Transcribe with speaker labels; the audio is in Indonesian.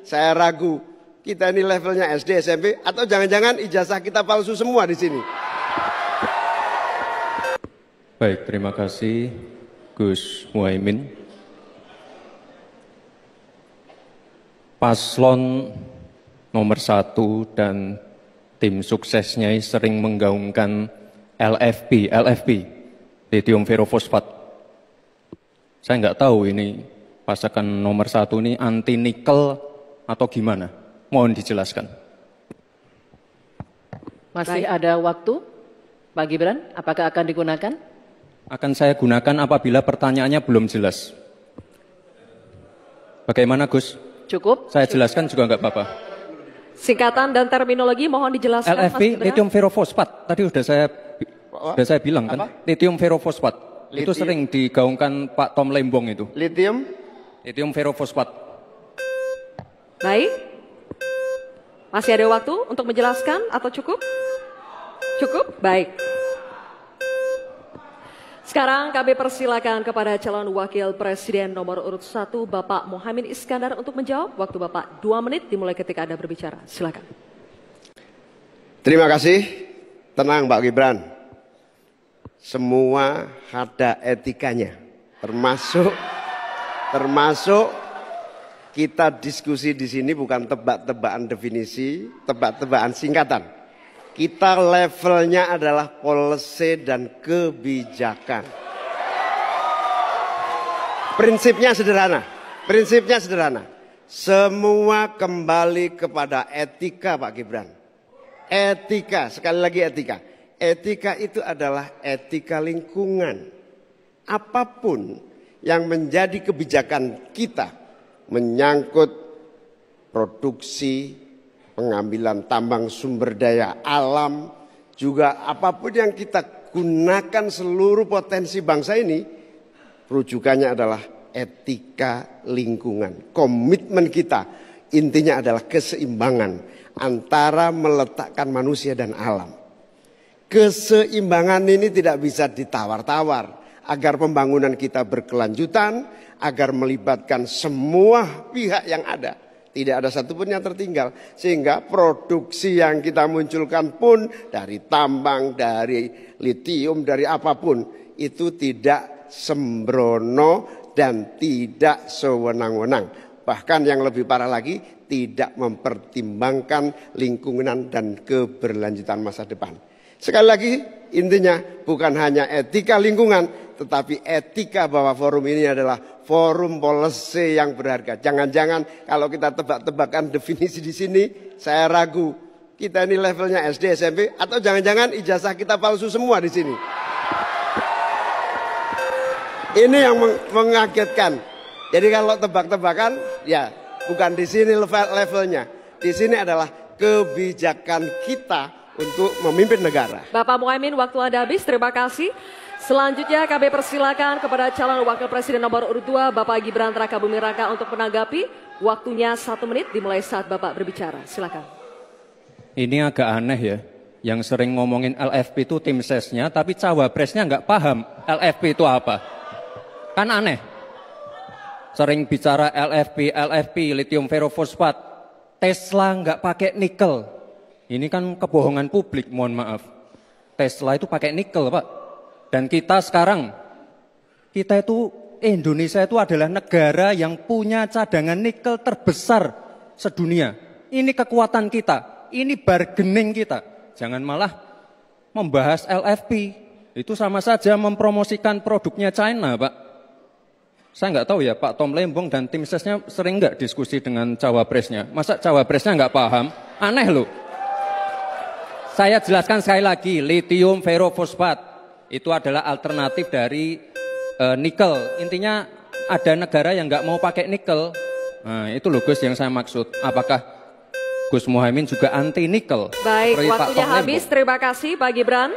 Speaker 1: Saya ragu, kita ini levelnya SD, SMP, atau jangan-jangan ijazah kita palsu semua di sini.
Speaker 2: Baik, terima kasih Gus Muhaimin. Paslon nomor 1 dan tim suksesnya sering menggaungkan LFP, lithium ferrofosfat. Saya nggak tahu ini pasangan nomor 1 ini anti nikel atau gimana? Mohon dijelaskan.
Speaker 3: Masih ada waktu, Pak Gibran, apakah akan digunakan?
Speaker 2: Akan saya gunakan apabila pertanyaannya belum jelas. Bagaimana Gus?
Speaker 3: Cukup?
Speaker 2: Saya jelaskan juga nggak apa-apa.
Speaker 3: Singkatan dan terminologi mohon dijelaskan.
Speaker 2: LFP, lithium ferrofosfat. Tadi sudah saya bilang kan, lithium ferrofosfat. Itu sering digaungkan Pak Tom Lembong itu.
Speaker 1: Lithium
Speaker 2: ferrofosfat.
Speaker 3: Baik. Masih ada waktu untuk menjelaskan atau cukup? Cukup? Baik. Sekarang kami persilakan kepada calon wakil presiden nomor urut 1 Bapak Muhaimin Iskandar untuk menjawab. Waktu Bapak 2 menit dimulai ketika Anda berbicara. Silakan.
Speaker 1: Terima kasih. Tenang Pak Gibran. Semua ada etikanya. Termasuk kita diskusi di sini bukan tebak-tebakan definisi, tebak-tebakan singkatan. Kita levelnya adalah policy dan kebijakan. Prinsipnya sederhana. Semua kembali kepada etika Pak Gibran. Etika, sekali lagi etika. Etika itu adalah etika lingkungan. Apapun yang menjadi kebijakan kita menyangkut produksi, pengambilan tambang sumber daya alam, juga apapun yang kita gunakan seluruh potensi bangsa ini, rujukannya adalah etika lingkungan. Komitmen kita intinya adalah keseimbangan antara meletakkan manusia dan alam. Keseimbangan ini tidak bisa ditawar-tawar agar pembangunan kita berkelanjutan, agar melibatkan semua pihak yang ada. Tidak ada satupun yang tertinggal. Sehingga produksi yang kita munculkan pun dari tambang, dari litium, dari apapun. Itu tidak sembrono dan tidak sewenang-wenang. Bahkan yang lebih parah lagi, tidak mempertimbangkan lingkungan dan keberlanjutan masa depan. Sekali lagi intinya bukan hanya etika lingkungan, tetapi etika bahwa forum ini adalah forum policy yang berharga. Jangan-jangan kalau kita tebak-tebakan definisi di sini, saya ragu kita ini levelnya SD, SMP, atau jangan-jangan ijazah kita palsu semua di sini. Ini yang mengagetkan. Jadi kalau tebak-tebakan, ya bukan di sini levelnya. Di sini adalah kebijakan kita untuk memimpin negara.
Speaker 3: Bapak Muhaimin, waktu Anda habis. Terima kasih. Selanjutnya kami persilakan kepada calon wakil presiden nomor urut 2 Bapak Gibran Rakabuming Raka untuk menanggapi. Waktunya 1 menit dimulai saat Bapak berbicara. Silakan.
Speaker 2: Ini agak aneh ya. Yang sering ngomongin LFP itu tim sesnya, tapi cawapresnya nggak paham LFP itu apa. Kan aneh. Sering bicara LFP, lithium ferrofosfat. Tesla nggak pakai nikel. Ini kan kebohongan publik, mohon maaf. Tesla itu pakai nikel, Pak. Dan kita sekarang, Indonesia itu adalah negara yang punya cadangan nikel terbesar sedunia. Ini kekuatan kita, ini bargaining kita. Jangan malah membahas LFP. Itu sama saja mempromosikan produknya China, Pak. Saya nggak tahu ya, Pak Tom Lembong dan tim sesnya sering nggak diskusi dengan cawapresnya. Masa cawapresnya nggak paham? Aneh loh. Saya jelaskan sekali lagi, lithium ferrofosfat itu adalah alternatif dari nikel. Intinya ada negara yang nggak mau pakai nikel. Nah, itu loh Gus yang saya maksud. Apakah Gus Muhaimin juga anti nikel?
Speaker 3: Baik, waktunya habis. Terima kasih Pak Gibran.